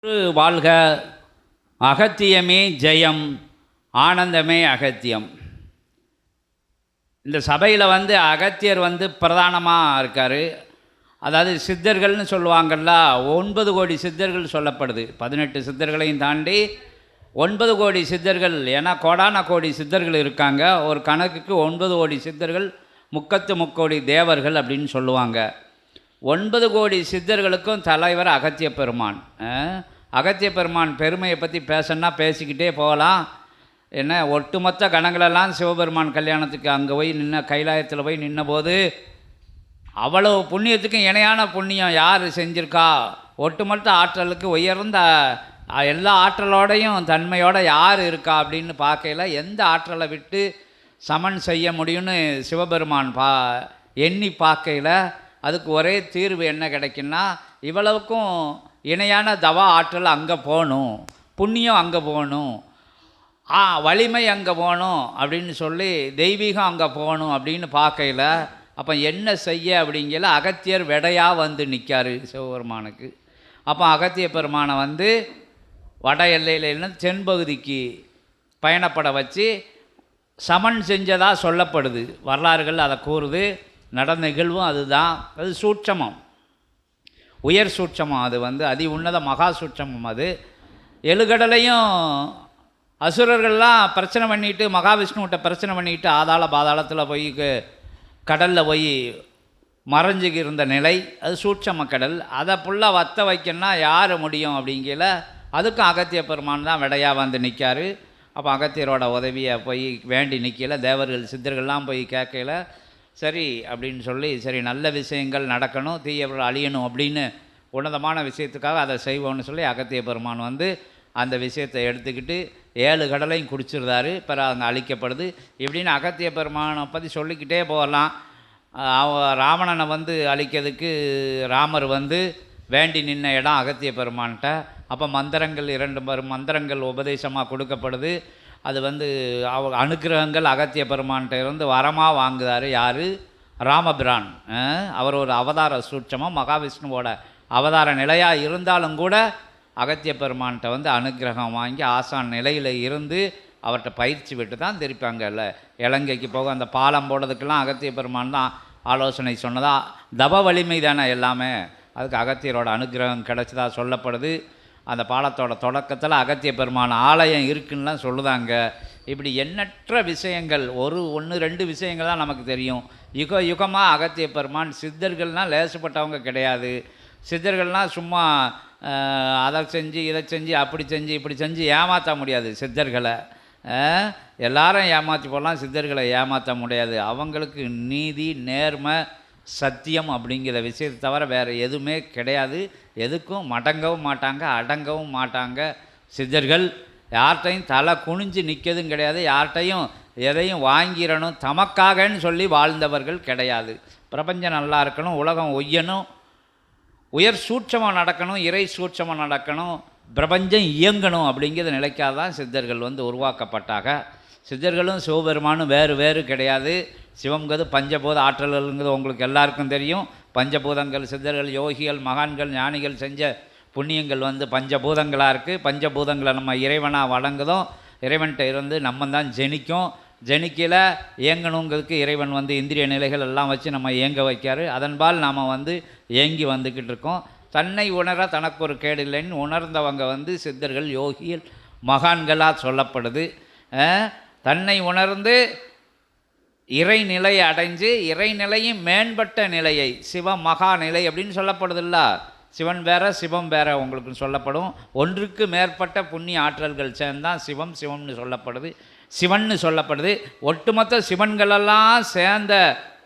வாழ்க, அகத்தியமே ஜெயம், ஆனந்தமே அகத்தியம். இந்த சபையில் அகத்தியர் பிரதானமாக இருக்கார். அதாவது சித்தர்கள்னு சொல்லுவாங்கள்ல, 9 கோடி சித்தர்கள் சொல்லப்படுது. 18 சித்தர்களையும் தாண்டி 9 கோடி சித்தர்கள். ஏன்னா கோடான கோடி சித்தர்கள் இருக்காங்க. ஒரு கணக்குக்கு 9 கோடி சித்தர்கள், 33 கோடி தேவர்கள் அப்படின்னு சொல்லுவாங்க. 9 கோடி சித்தர்களுக்கும் தலைவர் அகத்திய பெருமான். அகத்திய பெருமான் பெருமையை பற்றி பேசணுன்னா பேசிக்கிட்டே போகலாம். என்ன, ஒட்டுமொத்த கணங்களெல்லாம் சிவபெருமான் கல்யாணத்துக்கு அங்கே போய் கைலாயத்தில் போய் நின்னபோது அவ்வளோ புண்ணியத்துக்கும் இணையான புண்ணியம் யார் செஞ்சுருக்கா? ஒட்டுமொத்த ஆற்றலுக்கு உயர்ந்த எல்லா ஆற்றலோடையும் தன்மையோடு யார் இருக்கா அப்படின்னு பார்க்கையில் எந்த ஆற்றலை விட்டு சமன் செய்ய முடியும்னு சிவபெருமான் எண்ணி பார்க்கையில் அதுக்கு ஒரே தீர்வு என்ன கிடைக்குன்னா, இவ்வளவுக்கும் இணையான தவா ஆற்றல் அங்கே போகணும், புண்ணியம் அங்கே போகணும், வலிமை அங்கே போகணும் அப்படின்னு சொல்லி தெய்வீகம் அங்கே போகணும் அப்படின்னு பார்க்கையில் அப்போ என்ன செய்ய அப்படிங்கிற அகத்தியர் விடையாக நிற்கார் சிவபெருமானுக்கு. அப்போ அகத்திய பெருமானை வட எல்லையிலேருந்து தென்பகுதிக்கு பயணப்பட வச்சு சமன் செஞ்சதாக சொல்லப்படுது. வரலாறுகள் அதை கூறுது. நடந்த நிகழ்வும் அதுதான். அது சூட்சமம், உயர் சூட்சமம். அது அதி உன்னத மகா சூட்சமம். அது 7 கடலையும் அசுரர்கள்லாம் பிரச்சனை பண்ணிட்டு, மகாவிஷ்ணுகிட்ட பிரச்சனை பண்ணிட்டு ஆதாள பாதாளத்தில் போய் கடலில் போய் மறைஞ்சுக்கு இருந்த நிலை அது சூட்சம கடல். அதை ஃபுல்லாக வத்த வைக்கணும்னா யார் முடியும் அப்படிங்கிற அதுக்கும் அகத்திய பெருமான் தான் விடையாக நிற்கார். அப்போ அகத்தியரோட உதவியை போய் வேண்டி நிற்கல. தேவர்கள் சித்தர்கள்லாம் போய் கேட்கல. சரி அப்படின்னு சொல்லி, சரி நல்ல விஷயங்கள் நடக்கணும், தீயவர்கள் அழியணும் அப்படின்னு உன்னதமான விஷயத்துக்காக அதை செய்வோம்னு சொல்லி அகத்திய பெருமான் அந்த விஷயத்தை எடுத்துக்கிட்டு 7 கடலையும் குடிச்சிருந்தாரு. பிறகு அங்கே அழிக்கப்படுது. இப்படின்னு அகத்திய பெருமானை பற்றி சொல்லிக்கிட்டே போகலாம். ராவணனை அழிக்கிறதுக்கு ராமர் வேண்டி நின்ன இடம் அகத்திய பெருமான்கிட்ட. அப்போ மந்திரங்கள் 2 மந்திரங்கள் உபதேசமாக கொடுக்கப்படுது. அது அனுக்கிரகங்கள் அகத்திய பெருமான்கிட்ட இருந்து வரமாக வாங்குதார். யார்? ராமபிரான். அவர் ஒரு அவதார சூட்சமாக மகாவிஷ்ணுவோட அவதார நிலையாக இருந்தாலும் கூட அகத்திய பெருமான்கிட்ட அனுக்கிரகம் வாங்கி ஆசான் நிலையில் இருந்து அவர்கிட்ட பயிற்சி விட்டு தான் திருப்பி அங்கே இல்லை இலங்கைக்கு போக அந்த பாலம் போடுறதுக்கெல்லாம் அகத்திய பெருமான் தான் ஆலோசனை சொன்னதா. தப வலிமை தானே எல்லாமே. அதுக்கு அகத்தியரோட அனுக்கிரகம் கிடச்சதா சொல்லப்படுது. அந்த பாலத்தோட தொடக்கத்தில் அகத்திய பெருமான் ஆலயம் இருக்குன்னுலாம் சொல்லுதாங்க. இப்படி எண்ணற்ற விஷயங்கள், 1-2 விஷயங்கள் தான் நமக்கு தெரியும். யுகமாக அகத்திய பெருமான் சித்தர்கள்னால் லேசுப்பட்டவங்க கிடையாது. சித்தர்கள்னால் சும்மா அதை செஞ்சு இதை செஞ்சு அப்படி செஞ்சு இப்படி செஞ்சு ஏமாற்ற முடியாது. சித்தர்களை எல்லாரும் ஏமாற்றி போடலாம், சித்தர்களை ஏமாற்ற முடியாது. அவங்களுக்கு நீதி, நேர்மை, சத்தியம் அப்படிங்கிற விஷயத்தை தவிர வேறு எதுவுமே கிடையாது. எதுக்கும் மடங்கவும் மாட்டாங்க, அடங்கவும் மாட்டாங்க. சித்தர்கள் யார்கிட்டையும் தலை குனிஞ்சு நிற்கிறதும் கிடையாது. யார்கிட்டையும் எதையும் வாங்கிடணும் தமக்காகன்னு சொல்லி வாழ்ந்தவர்கள் கிடையாது. பிரபஞ்சம் நல்லா இருக்கணும், உலகம் ஒய்யணும், உயர் சூட்சமாக நடக்கணும், இறை சூட்சமாக நடக்கணும், பிரபஞ்சம் இயங்கணும் அப்படிங்கிற நிலைக்காக தான் சித்தர்கள் உருவாக்கப்பட்டாங்க. சித்தர்களும் சிவபெருமானும் வேறு வேறு கிடையாது. சிவங்கிறது பஞ்சபூத ஆற்றல்கள்ங்கிறது உங்களுக்கு எல்லாருக்கும் தெரியும். பஞ்சபூதங்கள் சித்தர்கள், யோகிகள், மகான்கள், ஞானிகள் செஞ்ச புண்ணியங்கள் பஞ்சபூதங்களாக இருக்குது. பஞ்சபூதங்களை நம்ம இறைவனாக வழங்குதோம். இறைவன்கிட்ட இருந்து நம்ம தான் ஜெனிக்கும். ஜெனிக்கல இயங்கணுங்கிறதுக்கு இறைவன் இந்திரிய நிலைகள் எல்லாம் வச்சு நம்ம இயங்க வைக்காரு. அதன்பால் நாம் இயங்கி வந்துக்கிட்டு இருக்கோம். தன்னை உணர தனக்கு ஒரு கேடு இல்லைன்னு உணர்ந்தவங்க சித்தர்கள், யோகிகள், மகான்களாக சொல்லப்படுது. தன்னை உணர்ந்து இறைநிலையை அடைஞ்சு இறைநிலையும் மேம்பட்ட நிலையை சிவ மகா நிலை அப்படின்னு சொல்லப்படுதில்ல. சிவன் வேற சிவம் வேற உங்களுக்கு சொல்லப்படும். ஒன்றுக்கு மேற்பட்ட புண்ணிய ஆற்றல்கள் சேர்ந்தான் சிவம். சிவம்னு சொல்லப்படுது, சிவன்னு சொல்லப்படுது. ஒட்டுமொத்த சிவன்களெல்லாம் சேர்ந்த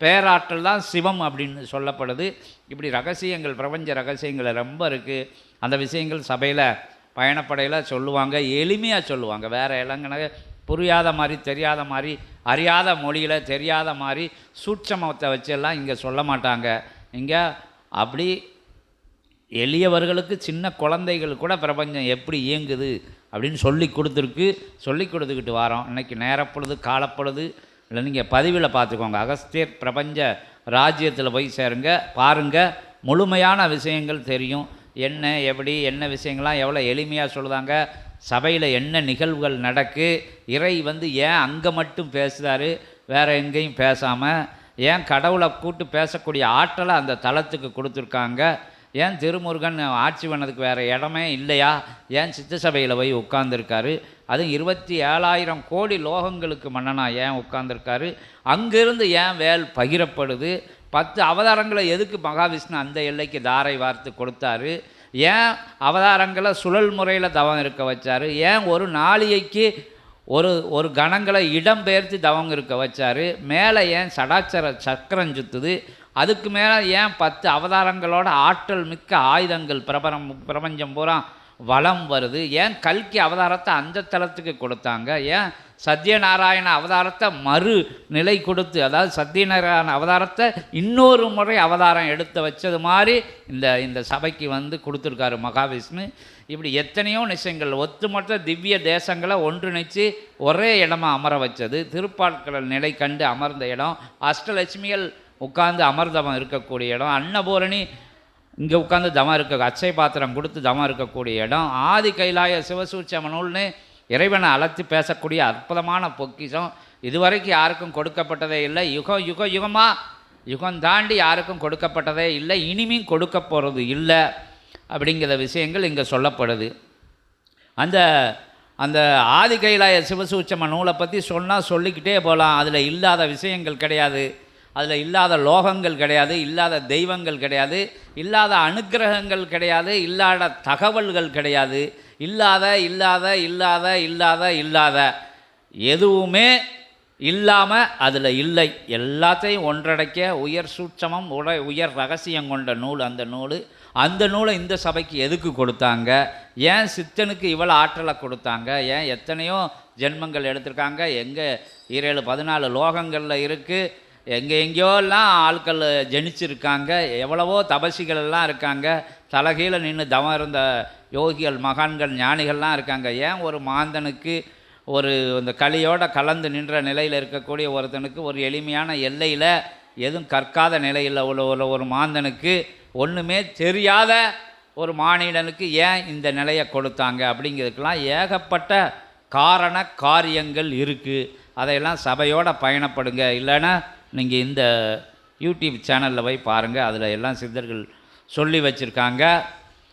பேராற்றல் தான் சிவம் அப்படின்னு சொல்லப்படுது. இப்படி ரகசியங்கள், பிரபஞ்ச ரகசியங்கள் ரொம்ப இருக்குது. அந்த விஷயங்கள் சபையில் பயணப்படையில் சொல்லுவாங்க, எளிமையாக சொல்லுவாங்க. வேறு இளங்கன புரியாத மாதிரி, தெரியாத மாதிரி, அறியாத மொழியில் தெரியாத மாதிரி சூட்சமத்தை வச்செல்லாம் இங்கே சொல்ல மாட்டாங்க. இங்கே அப்படி எளியவர்களுக்கு, சின்ன குழந்தைகள் கூட பிரபஞ்சம் எப்படி இயங்குது அப்படின்னு சொல்லி கொடுத்துக்கிட்டு வரோம். இன்றைக்கி நேரப்பொழுது, காலப்பொழுது இல்லை, நீங்கள் பதிவில் பார்த்துக்கோங்க. அகஸ்தியர் பிரபஞ்ச ராஜ்யத்தில் போய் சேருங்க, பாருங்கள், முழுமையான விஷயங்கள் தெரியும். என்ன எப்படி என்ன விஷயங்கள்லாம் எவ்வளோ எளிமையாக சொல்லுதாங்க. சபையில் என்ன நிகழ்வுகள் நடக்கு, இறை வந்து ஏன் அங்கே மட்டும் பேசுகிறாரு, வேறு எங்கேயும் பேசாமல், ஏன் கடவுளை கூட்டு பேசக்கூடிய ஆற்றலை அந்த தளத்துக்கு கொடுத்துருக்காங்க, ஏன் திருமுருகன் ஆட்சி பண்ணதுக்கு வேறு இடமே இல்லையா, ஏன் சித்த சபையில் போய் உட்கார்ந்துருக்காரு, அதுவும் 27,000 கோடி லோகங்களுக்கு மன்னனா ஏன் உட்கார்ந்துருக்காரு, அங்கேருந்து ஏன் வேல் பகிரப்படுது, 10 அவதாரங்களை எதுக்கு மகாவிஷ்ணு அந்த எல்லைக்கு தாரை வார்த்து கொடுத்தாரு, ஏன் அவதாரங்களை சுழல் முறையில் தவம் இருக்க வச்சார், ஏன் ஒரு நாளிகைக்கு ஒரு கணங்களை இடம்பெயர்த்து தவம் இருக்க வச்சார், மேலே ஏன் சடாட்சர சக்கரம் சுற்றுது, அதுக்கு மேலே ஏன் 10 அவதாரங்களோட ஆற்றல் மிக்க ஆயுதங்கள் பிரபஞ்சம் பூரா வளம் வருது, ஏன் கல்கி அவதாரத்தை அந்த தளத்துக்கு கொடுத்தாங்க, ஏன் சத்யநாராயண அவதாரத்தை மறு நிலை கொடுத்து, அதாவது சத்யநாராயண அவதாரத்தை இன்னொரு முறை அவதாரம் எடுத்து வச்சது மாதிரி இந்த சபைக்கு வந்து கொடுத்துருக்காரு மகாவிஷ்ணு. இப்படி எத்தனையோ விஷயங்கள் ஒத்துமொத்த திவ்ய தேசங்களை ஒன்றிணைச்சு ஒரே இடமா அமர வச்சது, திருப்பாற்கடல் நிலை கண்டு அமர்ந்த இடம், அஷ்டலட்சுமிகள் உட்கார்ந்து அமர்தவம் இருக்கக்கூடிய இடம், அன்னபூரணி இங்கே உட்காந்து தவம் இருக்க அச்சை பாத்திரம் கொடுத்து தவம் இருக்கக்கூடிய இடம், ஆதி கைலாய சிவசூட்சம நூல்னு இறைவனை அழைத்து பேசக்கூடிய அற்புதமான பொக்கிஷம். இதுவரைக்கும் யாருக்கும் கொடுக்கப்பட்டதே இல்லை, யுகம் தாண்டி யாருக்கும் கொடுக்கப்பட்டதே இல்லை, இனிமையும் கொடுக்க போகிறது இல்லை அப்படிங்கிற விஷயங்கள் இங்கே சொல்லப்படுது. அந்த ஆதி கைலாய சிவசூட்சம நூலை பற்றி சொன்னால் சொல்லிக்கிட்டே போகலாம். அதில் இல்லாத விஷயங்கள் கிடையாது, அதில் இல்லாத லோகங்கள் கிடையாது, இல்லாத தெய்வங்கள் கிடையாது, இல்லாத அனுக்கிரகங்கள் கிடையாது, இல்லாத தகவல்கள் கிடையாது, இல்லாத எதுவுமே இல்லாமல் அதில் இல்லை. எல்லாத்தையும் ஒன்றடைக்க உயர் சூட்சமம் உயர் ரகசியம் கொண்ட நூல் அந்த நூலை இந்த சபைக்கு எதுக்கு கொடுத்தாங்க, ஏன் சித்தனுக்கு இவ்வளோ ஆற்றலை கொடுத்தாங்க, ஏன் எத்தனையோ ஜென்மங்கள் எடுத்திருக்காங்க, எங்கே 14 லோகங்களில் இருக்குது, எங்கேயோலாம் ஆட்கள் ஜனிச்சிருக்காங்க, எவ்வளவோ தபசிகள் எல்லாம் இருக்காங்க, தலகீழ நின்று தவம் இருந்த யோகிகள் மகான்கள் ஞானிகள்லாம் இருக்காங்க, ஏன் ஒரு மாந்தனுக்கு இந்த கலியோடு கலந்து நின்ற நிலையில் இருக்கக்கூடிய ஒருத்தனுக்கு ஒரு எளிமையான எல்லையில் எதுவும் கற்காத நிலையில் உள்ள ஒரு மாந்தனுக்கு ஒன்றுமே தெரியாத ஒரு மானிடனுக்கு ஏன் இந்த நிலையை கொடுத்தாங்க அப்படிங்கிறதுக்கெல்லாம் ஏகப்பட்ட காரண காரியங்கள் இருக்குது. அதையெல்லாம் சபையோடு பயணப்படுங்க, இல்லைன்னா நீங்கள் இந்த யூடியூப் சேனலில் போய் பாருங்கள், அதில் எல்லாம் சித்தர்கள் சொல்லி வச்சுருக்காங்க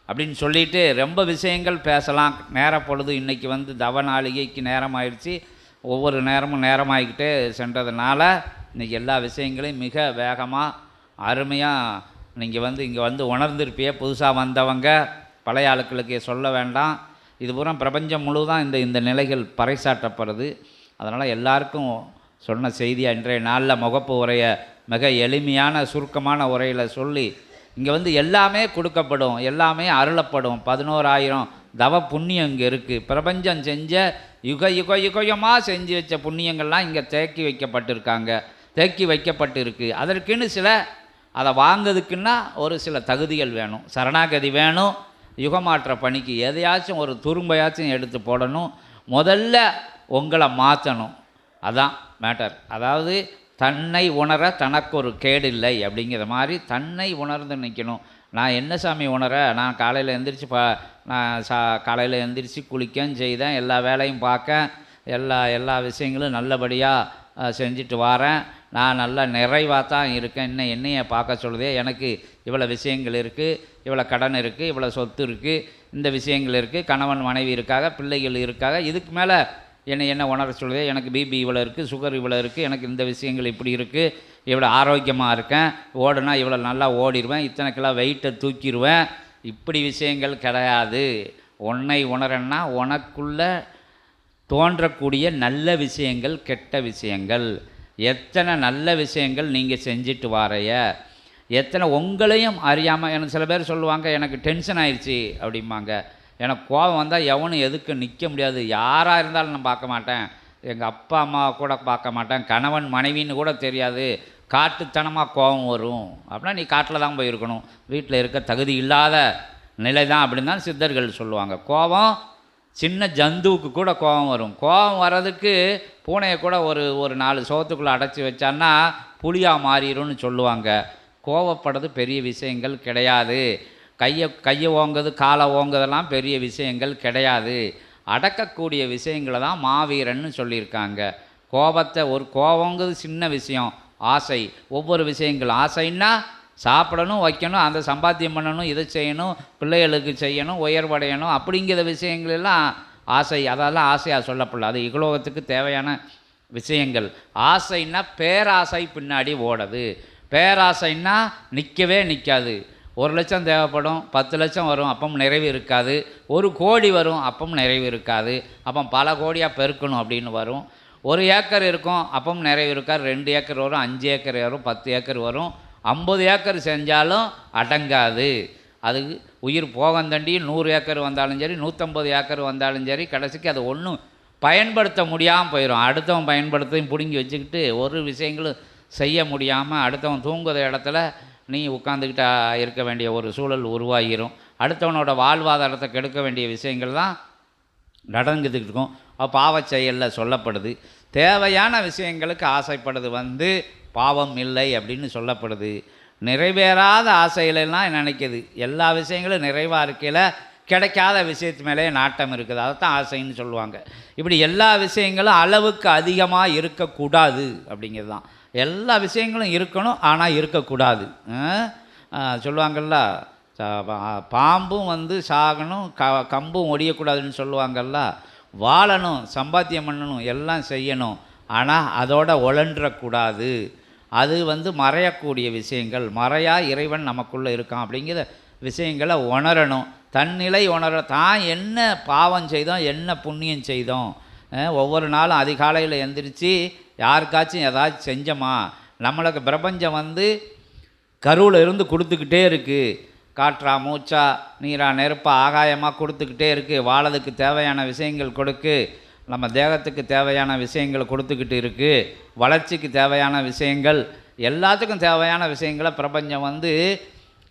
அப்படின்னு சொல்லிட்டு ரொம்ப விஷயங்கள் பேசலாம். நேர பொழுது இன்றைக்கி வந்து தவ நாளிகைக்கு நேரம் ஆயிடுச்சு, ஒவ்வொரு நேரமும் நேரமாகிக்கிட்டே சென்றதுனால இன்றைக்கி எல்லா விஷயங்களையும் மிக வேகமாக அருமையாக நீங்கள் வந்து இங்கே வந்து உணர்ந்திருப்பிய. புதுசாக வந்தவங்க பழைய ஆட்களுக்கு சொல்ல வேண்டாம், இது பூரா பிரபஞ்சம் முழுவதும் இந்த நிலைகள் பறைசாற்றப்படுது. அதனால் எல்லாருக்கும் சொன்ன செய்தியாக இன்றைய நாளில் முகப்பு உரையை மிக எளிமையான சுருக்கமான உரையில் சொல்லி இங்கே வந்து எல்லாமே கொடுக்கப்படும், எல்லாமே அருளப்படும். 11,000 தவ புண்ணியம் இங்கே இருக்குது. பிரபஞ்சம் செஞ்ச யுகமாக செஞ்சு வச்ச புண்ணியங்கள்லாம் இங்கே தேக்கி வைக்கப்பட்டு இருக்குது. அதற்குன்னு அதை வாங்கிறதுக்குன்னா ஒரு சில தகுதிகள் வேணும், சரணாகதி வேணும், யுகமாற்ற பணிக்கு எதையாச்சும் ஒரு துரும்பையாச்சும் எடுத்து போடணும், முதல்ல உங்களை மாற்றணும். அதான் மேட்டர். அதாவது தன்னை உணர தனக்கு ஒரு கேடு இல்லை அப்படிங்கிற மாதிரி தன்னை உணர்ந்து நிற்கணும். நான் என்ன சாமி உணர, நான் காலையில் எழுந்திரிச்சு காலையில் எழுந்திரிச்சு குளிக்கன்னு செய்தேன், எல்லா வேலையும் பார்க்க, எல்லா விஷயங்களும் நல்லபடியாக செஞ்சுட்டு வரேன், நான் நல்லா நிறைவாக தான் இருக்கேன், இன்னும் என்னையை பார்க்க சொல்லுதே, எனக்கு இவ்வளோ விஷயங்கள் இருக்குது, இவ்வளோ கடன் இருக்குது, இவ்வளோ சொத்து இருக்குது, இந்த விஷயங்கள் இருக்குது, கணவன் மனைவி இருக்காங்க, பிள்ளைகள் இருக்காங்க, இதுக்கு மேலே என்ன உணர சொல்லுதே, எனக்கு பிபி இவ்வளோ இருக்குது, சுகர் இவ்வளோ இருக்குது, எனக்கு இந்த விஷயங்கள் இப்படி இருக்குது, இவ்வளோ ஆரோக்கியமாக இருக்கேன், ஓடுனா இவ்வளோ நல்லா ஓடிடுவேன், இத்தனை கிலோ வெயிட்டை தூக்கிடுவேன், இப்படி விஷயங்கள் கிடையாது. உன்னை உணரன்னா உனக்குள்ளே தோன்றக்கூடிய நல்ல விஷயங்கள், கெட்ட விஷயங்கள், எத்தனை நல்ல விஷயங்கள் நீங்கள் செஞ்சுட்டு வாரைய, எத்தனை உங்களையும் அறியாமல். எனக்கு சில பேர் சொல்லுவாங்க, எனக்கு டென்ஷன் ஆயிடுச்சு அப்படிம்பாங்க, எனக்கு கோபம் வந்தால் எவனும் எதுக்கு நிற்க முடியாது, யாராக இருந்தாலும் நான் பார்க்க மாட்டேன், எங்கள் அப்பா அம்மாவை கூட பார்க்க மாட்டேன், கணவன் மனைவின்னு கூட தெரியாது, காட்டுத்தனமாக கோபம் வரும் அப்படின்னா நீ காட்டில் தான் போயிருக்கணும், வீட்டில் இருக்க தகுதி இல்லாத நிலை தான் அப்படின்னு தான் சித்தர்கள் சொல்லுவாங்க. கோபம் சின்ன ஜந்துவுக்கு கூட கோபம் வரும். கோபம் வர்றதுக்கு பூனையை கூட ஒரு 4 சோத்துக்குள்ளே அடைச்சி வச்சான்னா புலியாக மாறிடும்னு சொல்லுவாங்க. கோபப்படுறது பெரிய விஷயங்கள் கிடையாது. கையை ஓங்குது காலை ஓங்குதெல்லாம் பெரிய விஷயங்கள் கிடையாது. அடக்கக்கூடிய விஷயங்களை தான் மாவீரன்னு சொல்லியிருக்காங்க. கோபத்தை கோபங்கிறது சின்ன விஷயம். ஆசை ஒவ்வொரு விஷயங்கள் ஆசைன்னா சாப்பிடணும், வைக்கணும், அந்த சம்பாத்தியம் பண்ணணும், இதை செய்யணும், பிள்ளைகளுக்கு செய்யணும், உயர்வடையணும் அப்படிங்கிற விஷயங்களெல்லாம் ஆசை. அதெல்லாம் ஆசையாக சொல்லப்படல. அது இகலோகத்துக்கு தேவையான விஷயங்கள். ஆசைன்னா பேராசை பின்னாடி ஓடுது. பேராசைன்னா நிற்கவே நிற்காது. 1 லட்சம் தேவைப்படும், 10 லட்சம் வரும், அப்பவும் நிறைவு இருக்காது. 1 கோடி வரும், அப்பவும் நிறைவு இருக்காது. அப்போ பல கோடியாக பெருக்கணும் அப்படின்னு வரும். 1 ஏக்கர் இருக்கும், அப்பவும் நிறைவு இருக்காது. 2 ஏக்கர் வரும், 5 ஏக்கர் வரும், 10 ஏக்கர் வரும். 50 ஏக்கர் செஞ்சாலும் அடங்காது. அது உயிர் போகந்தண்டி 100 ஏக்கர் வந்தாலும் சரி, 150 ஏக்கர் வந்தாலும் சரி, கடைசிக்கு அது ஒன்றும் பயன்படுத்த முடியாமல் போயிடும். அடுத்தவன் பயன்படுத்தையும் பிடுங்கி வச்சுக்கிட்டு ஒரு விஷயங்களும் செய்ய முடியாமல் அடுத்தவன் தூங்குற இடத்துல நீ உட்காந்துக்கிட்டு இருக்க வேண்டிய ஒரு சூழல் உருவாகிடும். அடுத்தவனோட வாழ்வாதாரத்தை கெடுக்க வேண்டிய விஷயங்கள் தான் நடந்துக்கிட்டு இருக்கும். பாவச் செயலில் சொல்லப்படுது. தேவையான விஷயங்களுக்கு ஆசைப்படுது பாவம் இல்லை அப்படின்னு சொல்லப்படுது. நிறைவேறாத ஆசைகளெல்லாம் நினைக்கிது. எல்லா விஷயங்களும் நிறைவாக இருக்கையில் கிடைக்காத விஷயத்து மேலே நாட்டம் இருக்குது. அதைத்தான் ஆசைன்னு சொல்லுவாங்க. இப்படி எல்லா விஷயங்களும் அளவுக்கு அதிகமாக இருக்கக்கூடாது அப்படிங்கிறது தான். எல்லா விஷயங்களும் இருக்கணும், ஆனால் இருக்கக்கூடாது. சொல்லுவாங்கள்ல, பாம்பும் சாகணும், கம்பும் ஒடியக்கூடாதுன்னு சொல்லுவாங்கள்ல. வாழணும், சம்பாத்தியம் பண்ணணும், எல்லாம் செய்யணும், ஆனால் அதோட உழன்றக்கூடாது. அது மறையக்கூடிய விஷயங்கள். மறையா இறைவன் நமக்குள்ளே இருக்கான் அப்படிங்கிற விஷயங்களை உணரணும். தன்னிலை தான் என்ன பாவம் செய்தோம், என்ன புண்ணியம் செய்தோம். ஒவ்வொரு நாளும் அதிகாலையில் எந்திரிச்சு யாருக்காச்சும் ஏதாச்சும் செஞ்சோமா? நம்மளுக்கு பிரபஞ்சம் கருவில் இருந்து கொடுத்துக்கிட்டே இருக்குது. காற்றா, மூச்சா, நீரா, நெருப்பா, ஆகாயமாக கொடுத்துக்கிட்டே இருக்குது. வாழதுக்கு தேவையான விஷயங்கள் கொடுக்கு, நம்ம தேகத்துக்கு தேவையான விஷயங்கள் கொடுத்துக்கிட்டு இருக்குது. வளர்ச்சிக்கு தேவையான விஷயங்கள், எல்லாத்துக்கும் தேவையான விஷயங்களை பிரபஞ்சம்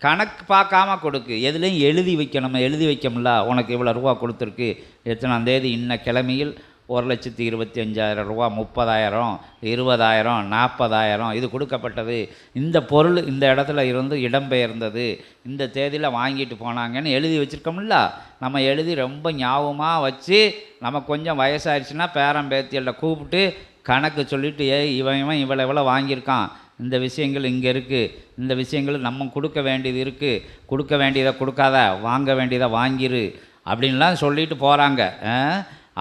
கணக்கு பார்க்காம கொடுக்கு. எதுலேயும் எழுதி வைக்கணும். எழுதி வைக்கணும்ல, உனக்கு இவ்வளோ ரூபா கொடுத்துருக்கு, எத்தனாம் தேதி இன்ன கிழமையில் 1,25,000 ரூபா, 30,000, 20,000, 40,000 இது கொடுக்கப்பட்டது. இந்த பொருள் இந்த இடத்துல இருந்து இடம்பெயர்ந்தது, இந்த தேதியில் வாங்கிட்டு போனாங்கன்னு எழுதி வச்சுருக்கோம்ல. நம்ம எழுதி ரொம்ப ஞாபகமாக வச்சு, நம்ம கொஞ்சம் வயசாகிடுச்சுன்னா பேரம்பேத்தியில் கூப்பிட்டு கணக்கு சொல்லிவிட்டு, இவன் இவ்வளோ வாங்கியிருக்கான், இந்த விஷயங்கள் இங்கே இருக்குது, இந்த விஷயங்கள் நம்ம கொடுக்க வேண்டியது இருக்குது, கொடுக்க வேண்டியதை கொடுக்காத, வாங்க வேண்டியதை வாங்கிரு அப்படின்லாம் சொல்லிட்டு போகிறாங்க.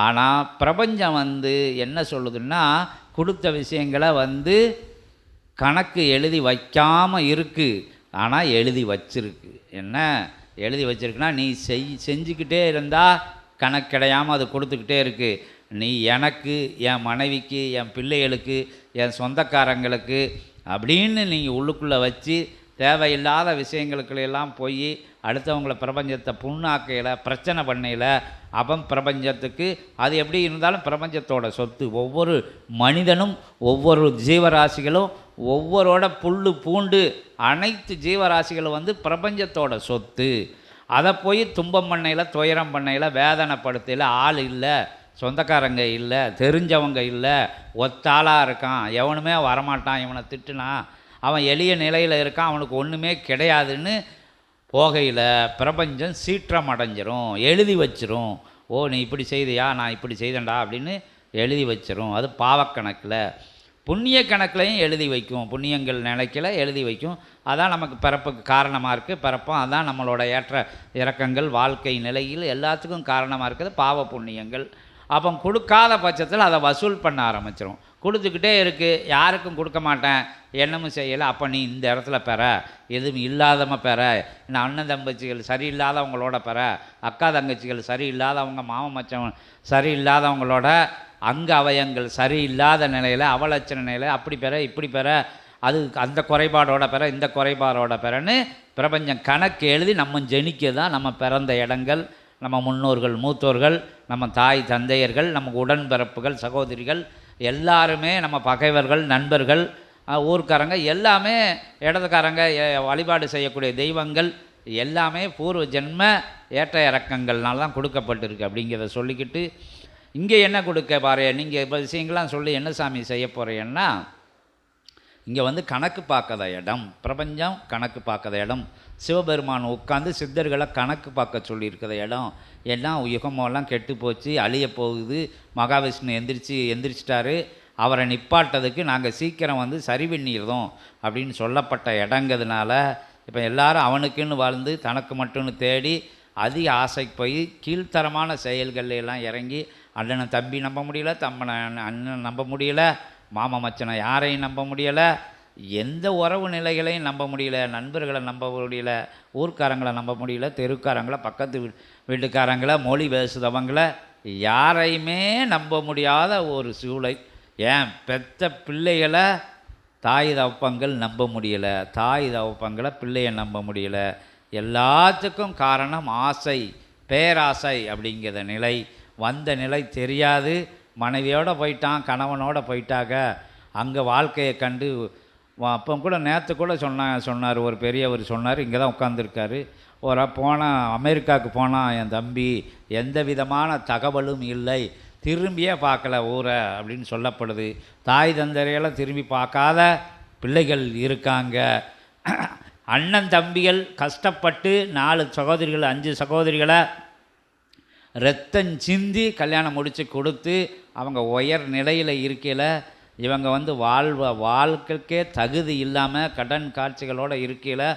ஆனால் பிரபஞ்சம் என்ன சொல்லுதுன்னா, கொடுத்த விஷயங்களை கணக்கு எழுதி வைக்காமல் இருக்குது, ஆனால் எழுதி வச்சிருக்கு. என்ன எழுதி வச்சிருக்குன்னா, நீ செஞ்சுக்கிட்டே இருந்தால் கணக்கு கிடையாமல் அது கொடுத்துக்கிட்டே இருக்குது. நீ எனக்கு, என் மனைவிக்கு, என் பிள்ளைகளுக்கு, என் சொந்தக்காரங்களுக்கு அப்படின்னு நீங்கள் உள்ளுக்குள்ளே வச்சு தேவையில்லாத விஷயங்களுக்கெல்லாம் போய் அடுத்தவங்கள பிரபஞ்சத்தை புண்ணாக்கையில் பிரச்சனை பண்ணையில் அப்போ பிரபஞ்சத்துக்கு அது எப்படி இருந்தாலும் பிரபஞ்சத்தோட சொத்து. ஒவ்வொரு மனிதனும், ஒவ்வொரு ஜீவராசிகளும், ஒவ்வொருட புல்லு பூண்டு அனைத்து ஜீவராசிகளும் பிரபஞ்சத்தோட சொத்து. அதை போய் துன்பம் பண்ணையில், துயரம் பண்ணையில், வேதனைப்படுத்தையில் ஆள் இல்லை, சொந்தக்காரங்க இல்லை, தெரிஞ்சவங்க இல்லை, ஒத்தாளாக இருக்கான், எவனுமே வரமாட்டான், இவனை திட்டுனா அவன் எளிய நிலையில் இருக்கான், அவனுக்கு ஒன்றுமே கிடையாதுன்னு போகையில் பிரபஞ்சம் சீற்றம் அடைஞ்சிரும், எழுதி வச்சிரும். ஓ, நீ இப்படி செய்தியா, நான் இப்படி செய்தேன்டா அப்படின்னு எழுதி வச்சிரும். அது பாவக்கணக்கில். புண்ணிய கணக்கிலையும் எழுதி வைக்கும். புண்ணியங்கள் நினைக்கல எழுதி வைக்கும். அதான் நமக்கு பிறப்புக்கு காரணமாக இருக்குது. பிறப்போம், அதான் நம்மளோட ஏற்ற இறக்கங்கள், வாழ்க்கை நிலையில் எல்லாத்துக்கும் காரணமாக இருக்குது பாவ புண்ணியங்கள். அப்போ கொடுக்காத பட்சத்தில் அதை வசூல் பண்ண ஆரம்பிச்சிடும். கொடுத்துக்கிட்டே இருக்குது, யாருக்கும் கொடுக்க மாட்டேன், என்னமும் செய்யலை. அப்போ நீ இந்த இடத்துல பெற, எதுவும் இல்லாதவங்க பெற, இன்னும் அண்ணன் தங்கச்சிகள் சரியில்லாதவங்களோட பெற, அக்கா தங்கச்சிகள் சரியில்லாதவங்க, மாமன் மச்சவன் சரியில்லாதவங்களோட அங்க அவயங்கள் சரியில்லாத நிலையில், அவலட்சண நிலையில் அப்படி பெற, இப்படி பெற, அது அந்த குறைபாடோட பெற, இந்த குறைபாடோட பெறன்னு பிரபஞ்சம் கணக்கு எழுதி நம்ம ஜெனிக்க தான் நம்ம பிறந்த இடங்கள், நம்ம முன்னோர்கள், மூத்தோர்கள், நம்ம தாய் தந்தையர்கள், நமக்கு உடன்பிறப்புகள், சகோதரிகள் எல்லாருமே, நம்ம பகைவர்கள், நண்பர்கள், ஊர்க்காரங்க எல்லாமே, இடதுக்காரங்க, வழிபாடு செய்யக்கூடிய தெய்வங்கள் எல்லாமே பூர்வ ஜென்ம ஏற்ற இறக்கங்கள்னால தான் கொடுக்கப்பட்டிருக்கு அப்படிங்கிறத சொல்லிக்கிட்டு, இங்கே என்ன கொடுக்க பாரு, நீங்கள் இப்போ விஷயங்கள்லாம் சொல்லி என்ன சாமி செய்ய போகிறீங்கன்னா, இங்கே கணக்கு பார்க்காத இடம், பிரபஞ்சம் கணக்கு பார்க்காத இடம், சிவபெருமான் உட்காந்து சித்தர்களை கணக்கு பார்க்க சொல்லியிருக்கிற இடம். எல்லாம் யுகமெல்லாம் கெட்டு போச்சு, அழிய போகுது, மகாவிஷ்ணு எந்திரிச்சிட்டாரு, அவரை நிப்பாட்டதுக்கு நாங்கள் சீக்கிரம் வந்து சரி பண்ணிடுறோம் அப்படின்னு சொல்லப்பட்ட இடங்கிறதுனால இப்போ எல்லாரும் அவனுக்குன்னு வாழ்ந்து தனக்கு மட்டும்னு தேடி அதிக ஆசைக்கு போய் கீழ்த்தரமான செயல்கள் எல்லாம் இறங்கி அண்ணனை தம்பி நம்ப முடியல, தம்பனை அண்ணன் நம்ப முடியல, மாமா மச்சனை யாரையும் நம்ப முடியலை, எந்த உறவு நிலைகளையும் நம்ப முடியல, நண்பர்களை நம்ப முடியல, ஊர்க்காரங்களை நம்ப முடியல, தெருக்காரங்களை, பக்கத்து வீட்டுக்காரங்களை, மொழி பேசுகிறவங்களை யாரையுமே நம்ப முடியாத ஒரு சூழல். ஏன் பெத்த பிள்ளைகளை தாய் தகப்பங்கள் நம்ப முடியலை, தாய் தகப்பங்களை பிள்ளையை நம்ப முடியலை. எல்லாத்துக்கும் காரணம் ஆசை, பேராசை அப்படிங்கிற நிலை. வந்த நிலை தெரியாது. மனைவியோடு போயிட்டான், கணவனோடு போயிட்டாங்க, அங்கே வாழ்க்கையை கண்டு அப்போ கூட நேற்று கூட சொன்னார் ஒரு பெரியவர் சொன்னார், இங்கே தான் உட்காந்துருக்காரு, போனால் அமெரிக்காவுக்கு போனால் என் தம்பி எந்த விதமான தகவலும் இல்லை, திரும்பியே பார்க்கல ஊரை அப்படின்னு சொல்லப்படுது. தாய் தந்தையெல்லாம் திரும்பி பார்க்காத பிள்ளைகள் இருக்காங்க. அண்ணன் தம்பிகள் கஷ்டப்பட்டு 4 சகோதரிகள் 5 சகோதரிகளை ரத்தம் சிந்தி கல்யாணம் முடித்து கொடுத்து அவங்க உயர் நிலையில் இருக்கையில் இவங்க வந்து வாழ்க்கைக்கே தகுதி இல்லாமல் கடன் காட்சிகளோடு இருக்கையில்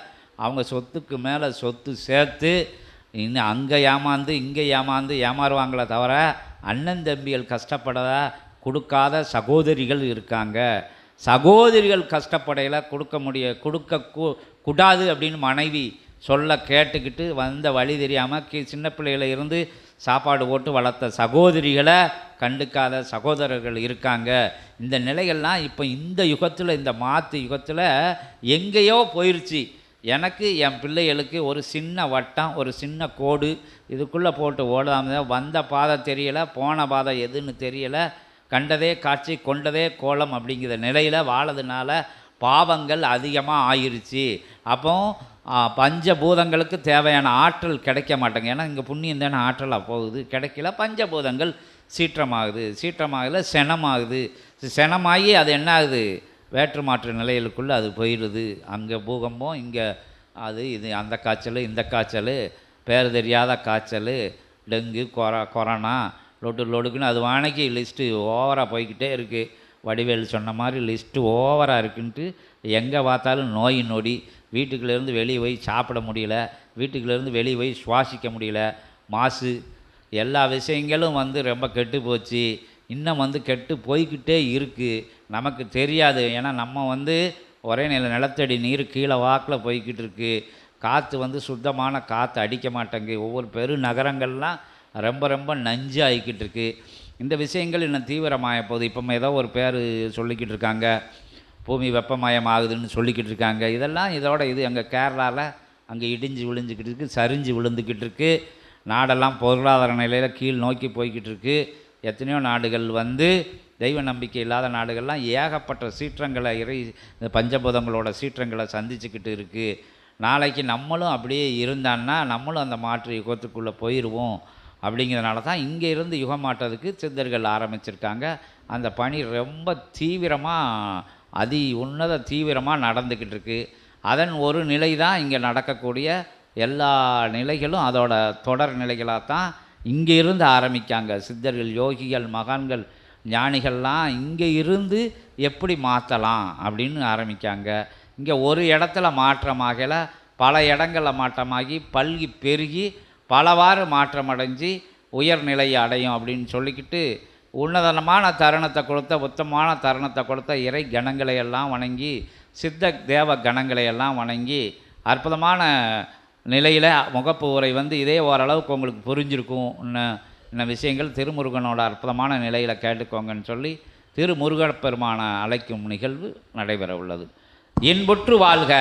அவங்க சொத்துக்கு மேலே சொத்து சேர்த்து இன்னும் அங்கே ஏமாந்து இங்கே ஏமாறுவாங்களே தவிர அண்ணன் தம்பிகள் கஷ்டப்படதா கொடுக்காத சகோதரிகள் இருக்காங்க. சகோதரிகள் கஷ்டப்படையில் கூடாது அப்படின்னு மனைவி சொல்ல கேட்டுக்கிட்டு வந்த வழி தெரியாமல் சின்ன பிள்ளைகளை இருந்து சாப்பாடு போட்டு வளர்த்த சகோதரிகளை கண்டுக்காத சகோதரர்கள் இருக்காங்க. இந்த நிலைகள்லாம் இப்போ இந்த யுகத்தில், இந்த மாற்று யுகத்தில் எங்கேயோ போயிடுச்சு. எனக்கு என் பிள்ளைகளுக்கு ஒரு சின்ன வட்டம், ஒரு சின்ன கோடு இதுக்குள்ளே போட்டு ஓடாமல் வந்த பாதை தெரியலை, போன பாதை எதுன்னு தெரியலை, கண்டதே காட்சி கொண்டதே கோலம் அப்படிங்கிற நிலையில் வாழதுனால பாவங்கள் அதிகமாக ஆயிடுச்சு. அப்போ பஞ்சபூதங்களுக்கு தேவையான ஆற்றல் கிடைக்க மாட்டேங்க. ஏன்னா இங்கே புண்ணியம் தானே ஆற்றலாக போகுது, கிடைக்கல. பஞ்சபூதங்கள் சீற்றமாகல செனமாகுது. செனமாகி அது என்ன ஆகுது, வேற்று மாற்று நிலைகளுக்குள்ளே அது போயிடுது. அங்கே பூகம்பம், இங்கே அது இது, அந்த காய்ச்சல் இந்த காய்ச்சல், பேர் தெரியாத காய்ச்சல், டெங்கு, கொரோனா, லொடுக்குன்னு அது வானைக்கு லிஸ்ட்டு ஓவராக போய்கிட்டே இருக்குது. வடிவேல் சொன்ன மாதிரி லிஸ்ட்டு ஓவராக இருக்குன்ட்டு எங்கே பார்த்தாலும் நோய் நொடி. வீட்டுக்குள்ளேருந்து வெளியே போய் சாப்பிட முடியல, வீட்டுக்குள்ளேருந்து வெளியே போய் சுவாசிக்க முடியல, மாசு, எல்லா விஷயங்களும் வந்து ரொம்ப கெட்டு போச்சு. இன்னும் கெட்டு போய்கிட்டே இருக்குது, நமக்கு தெரியாது. ஏன்னா நம்ம ஒரே நிலத்தடி நீர் கீழே வாக்கில் போய்கிட்டு இருக்குது. காற்று சுத்தமான காற்று அடிக்க மாட்டேங்கு. ஒவ்வொரு பெரு நகரங்கள்லாம் ரொம்ப நஞ்சு ஆகிக்கிட்டு இருக்குது. இந்த விஷயங்கள் இன்னும் தீவிரமாக போகுது. இப்போ ஏதோ ஒரு பேர் சொல்லிக்கிட்டு இருக்காங்க, பூமி வெப்பமயம் ஆகுதுன்னு சொல்லிக்கிட்டு இருக்காங்க. இதோட இது எங்கள் கேரளாவில் அங்கே இடிஞ்சு விழுந்துக்கிட்டு இருக்குது, சரிஞ்சு விழுந்துக்கிட்டு இருக்குது. நாடெல்லாம் பொருளாதார நிலையில் கீழ் நோக்கி போய்கிட்டு இருக்குது. எத்தனையோ நாடுகள் தெய்வ நம்பிக்கை இல்லாத நாடுகள்லாம் ஏகப்பட்ட சீற்றங்களை இந்த பஞ்சபூதங்களோட சீற்றங்களை சந்திச்சுக்கிட்டு இருக்குது. நாளைக்கு நம்மளும் அப்படியே இருந்தான்னா நம்மளும் அந்த மாற்று யுகத்துக்குள்ளே போயிடுவோம். அப்படிங்கிறதுனால தான் இங்கே இருந்து யுகம் மாற்றதுக்கு சித்தர்கள் ஆரம்பிச்சிருக்காங்க. அந்த பணி ரொம்ப தீவிரமாக உன்னத தீவிரமாக நடந்துக்கிட்டு இருக்குது. அதன் ஒரு நிலை தான் இங்கே நடக்கக்கூடிய எல்லா நிலைகளும் அதோட தொடர் நிலைகளாக தான் இங்கே இருந்து ஆரம்பிக்காங்க. சித்தர்கள், யோகிகள், மகான்கள், ஞானிகள்லாம் இங்கே இருந்து எப்படி மாற்றலாம் அப்படின்னு ஆரம்பிக்காங்க. இங்கே ஒரு இடத்துல மாற்றமாகலை, பல இடங்களில் மாற்றமாகி பல்கி பெருகி பலவாறு மாற்றமடைஞ்சு உயர்நிலையை அடையும் அப்படின்னு சொல்லிக்கிட்டு உன்னதமான தருணத்தை கொடுத்த, உத்தமமான தருணத்தை கொடுத்த இறை கணங்களை எல்லாம் வணங்கி, சித்த தேவ கணங்களை எல்லாம் வணங்கி, அற்புதமான நிலையில் முகப்பு உரை இதே ஓரளவுக்கு உங்களுக்கு புரிஞ்சிருக்கும். இன்னும் விஷயங்கள் திருமுருகனோட அற்புதமான நிலையில் கேட்டுக்கோங்கன்னு சொல்லி திருமுருகப்பெருமான அழைக்கும் நிகழ்வு நடைபெற உள்ளது. இன்புற்று வாழ்க.